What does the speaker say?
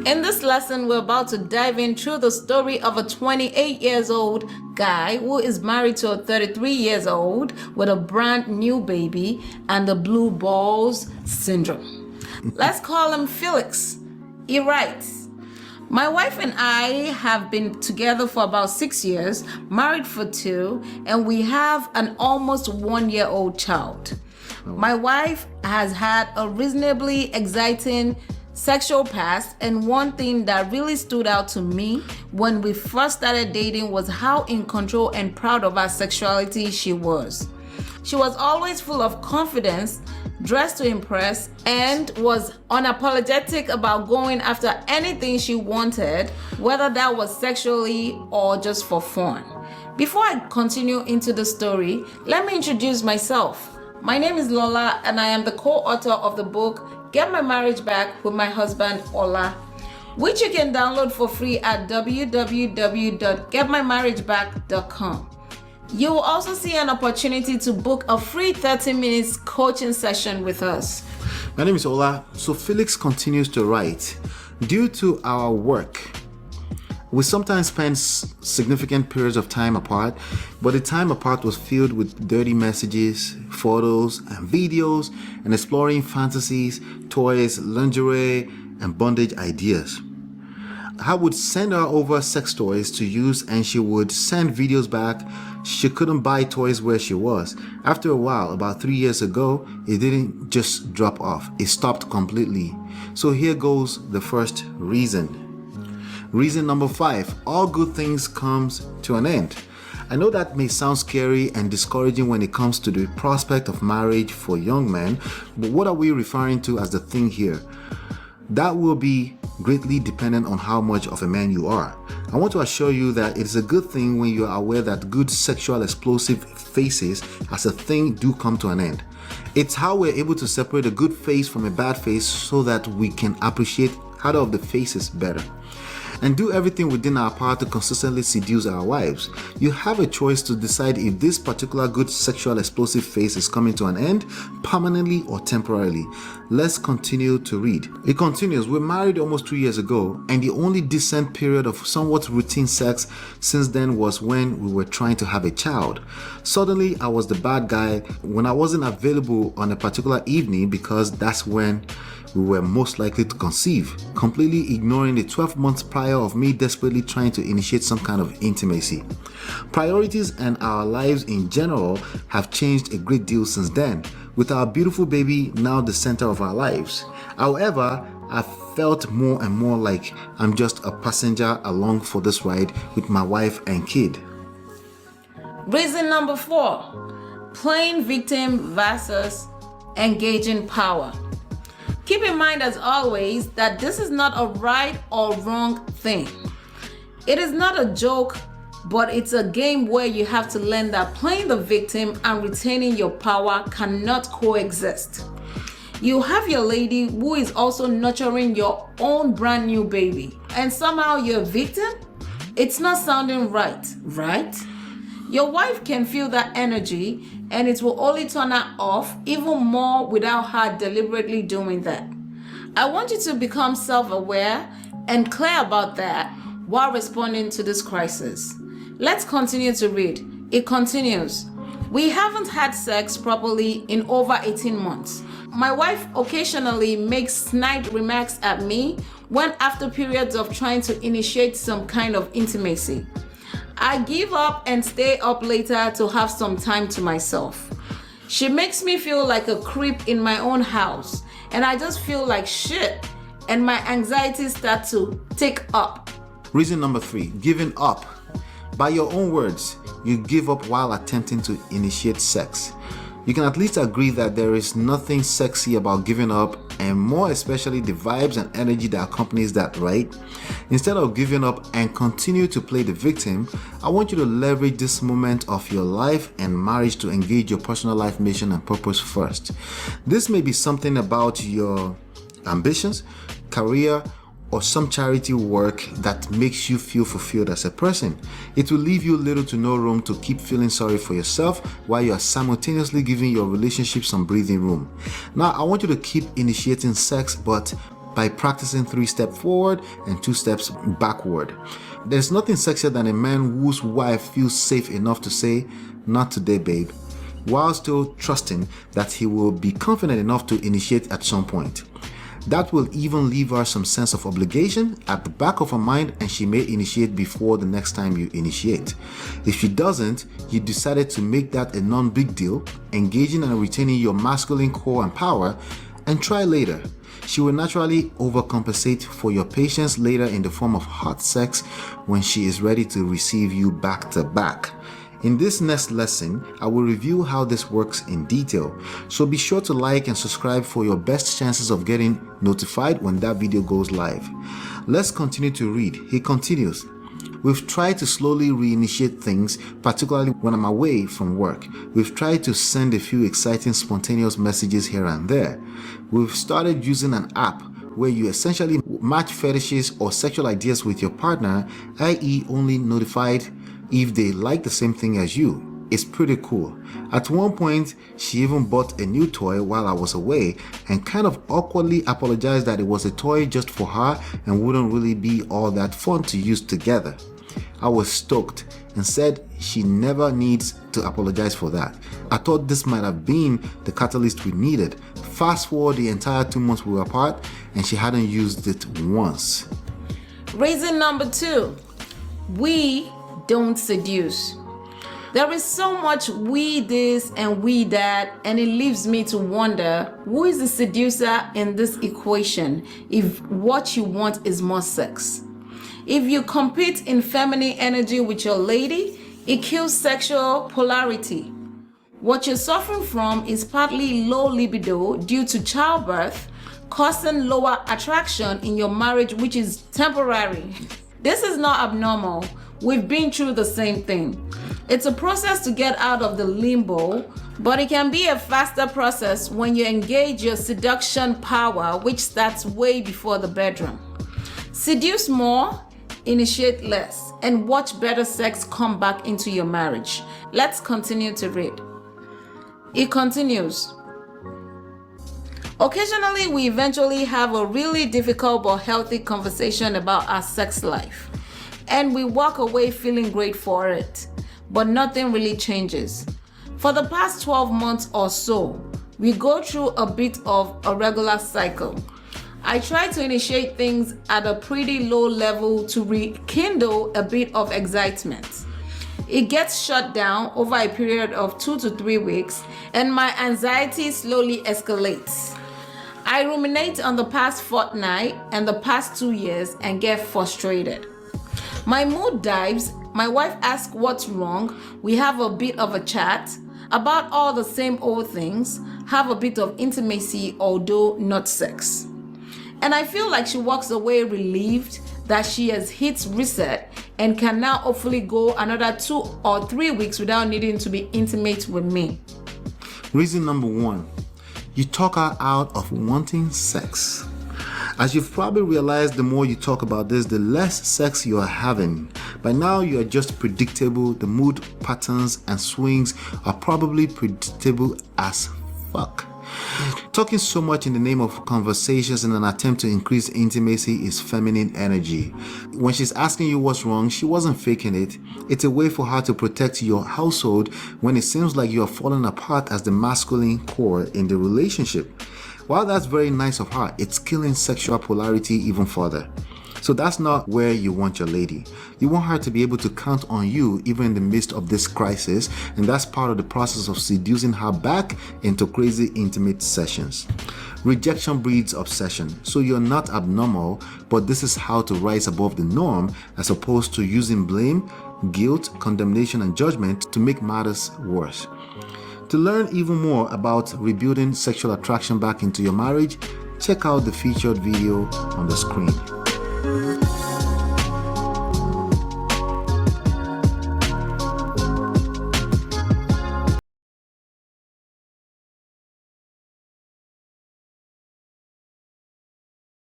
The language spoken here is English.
In this lesson, we're about to dive in through the story of a 28 years old guy who is married to a 33 years old with a brand new baby and the blue balls syndrome. Let's call him Felix. He writes, "My wife and I have been together for about 6 years, married for 2, and we have an almost 1-year-old child. My wife has had a reasonably exciting sexual past, and one thing that really stood out to me when we first started dating was how in control and proud of her sexuality she was. She was always full of confidence, dressed to impress, and was unapologetic about going after anything she wanted, whether that was sexually or just for fun." Before I continue into the story, let me introduce myself. My name is Lola, and I am the co-author of the book Get My Marriage Back with My Husband Ola, which you can download for free at www.getmymarriageback.com. You will also see an opportunity to book a free 30 minutes coaching session with us. My name is Ola. So Felix continues to write, "Due to our work, we sometimes spend significant periods of time apart, but the time apart was filled with dirty messages, photos, and videos, and exploring fantasies, toys, lingerie, and bondage ideas. I would send her over sex toys to use, and she would send videos back. She couldn't buy toys where she was. After a while, about 3 years ago, it didn't just drop off. It stopped completely. So here goes the first reason. Reason number 5, all good things comes to an end. I know that may sound scary and discouraging when it comes to the prospect of marriage for young men, but what are we referring to as the thing here? That will be greatly dependent on how much of a man you are. I want to assure you that it is a good thing when you are aware that good sexual explosive phases as a thing do come to an end. It's how we're able to separate a good phase from a bad phase so that we can appreciate either of the phases better, and do everything within our power to consistently seduce our wives. You have a choice to decide if this particular good sexual explosive phase is coming to an end permanently or temporarily. Let's continue to read. It continues, "We're married almost 2 years ago, and the only decent period of somewhat routine sex since then was when we were trying to have a child. Suddenly, I was the bad guy when I wasn't available on a particular evening because that's when we were most likely to conceive, completely ignoring the 12 months prior of me desperately trying to initiate some kind of intimacy. Priorities and our lives in general have changed a great deal since then, with our beautiful baby now the center of our lives. However, I felt more and more like I'm just a passenger along for this ride with my wife and kid." Reason number 4, playing victim versus engaging power. Keep in mind, as always, that this is not a right or wrong thing. It is not a joke, but it's a game where you have to learn that playing the victim and retaining your power cannot coexist. You have your lady who is also nurturing your own brand new baby, and somehow you're a victim? It's not sounding right, right? Your wife can feel that energy, and it will only turn her off even more without her deliberately doing that. I want you to become self-aware and clear about that while responding to this crisis. Let's continue to read. It continues, "We haven't had sex properly in over 18 months. My wife occasionally makes snide remarks at me when after periods of trying to initiate some kind of intimacy. I give up and stay up later to have some time to myself. She makes me feel like a creep in my own house, and I just feel like shit, and my anxieties start to tick up." Reason number 3, giving up. By your own words, you give up while attempting to initiate sex. You can at least agree that there is nothing sexy about giving up, and more especially the vibes and energy that accompanies that, right? Instead of giving up and continue to play the victim, I want you to leverage this moment of your life and marriage to engage your personal life mission and purpose first. This may be something about your ambitions, career, or some charity work that makes you feel fulfilled as a person. It will leave you little to no room to keep feeling sorry for yourself while you are simultaneously giving your relationship some breathing room. Now, I want you to keep initiating sex, but by practicing 3 steps forward and 2 steps backward. There's nothing sexier than a man whose wife feels safe enough to say, "Not today, babe," while still trusting that he will be confident enough to initiate at some point. That will even leave her some sense of obligation at the back of her mind, and she may initiate before the next time you initiate. If she doesn't, you decided to make that a non-big deal, engaging and retaining your masculine core and power, and try later. She will naturally overcompensate for your patience later in the form of hot sex when she is ready to receive you back to back. In this next lesson, I will review how this works in detail, so be sure to like and subscribe for your best chances of getting notified when that video goes live. Let's continue to read. He continues, "We've tried to slowly reinitiate things, particularly when I'm away from work. We've tried to send a few exciting spontaneous messages here and there. We've started using an app where you essentially match fetishes or sexual ideas with your partner, i.e. only notified if they like the same thing as you. It's pretty cool. At one point, she even bought a new toy while I was away and kind of awkwardly apologized that it was a toy just for her and wouldn't really be all that fun to use together. I was stoked and said she never needs to apologize for that. I thought this might have been the catalyst we needed. Fast forward the entire 2 months we were apart and she hadn't used it once." Reason number 2, we don't seduce. There is so much we this and we that, and it leaves me to wonder, who is the seducer in this equation if what you want is more sex? If you compete in feminine energy with your lady, it kills sexual polarity. What you're suffering from is partly low libido due to childbirth, causing lower attraction in your marriage, which is temporary. This is not abnormal. We've been through the same thing. It's a process to get out of the limbo, but it can be a faster process when you engage your seduction power, which starts way before the bedroom. Seduce more, initiate less, and watch better sex come back into your marriage. Let's continue to read. It continues. Occasionally, we eventually have a really difficult but healthy conversation about our sex life, and we walk away feeling great for it, but nothing really changes. For the past 12 months or so, we go through a bit of a regular cycle. I try to initiate things at a pretty low level to rekindle a bit of excitement. It gets shut down over a period of 2 to 3 weeks, and my anxiety slowly escalates. I ruminate on the past fortnight and the past 2 years and get frustrated. My mood dives. My wife asks what's wrong. We have a bit of a chat about all the same old things, have a bit of intimacy, although not sex. And I feel like she walks away relieved that she has hit reset and can now hopefully go another 2 or 3 weeks without needing to be intimate with me. Reason number 1, you talk her out of wanting sex. As you've probably realized, the more you talk about this, the less sex you are having. By now, you are just predictable. The mood patterns and swings are probably predictable as fuck. Talking so much in the name of conversations in an attempt to increase intimacy is feminine energy. When she's asking you what's wrong, she wasn't faking it. It's a way for her to protect your household when it seems like you are falling apart as the masculine core in the relationship. While that's very nice of her, it's killing sexual polarity even further. So that's not where you want your lady. You want her to be able to count on you even in the midst of this crisis, and that's part of the process of seducing her back into crazy intimate sessions. Rejection breeds obsession, so you're not abnormal, but this is how to rise above the norm as opposed to using blame, guilt, condemnation, and judgment to make matters worse. To learn even more about rebuilding sexual attraction back into your marriage, check out the featured video on the screen.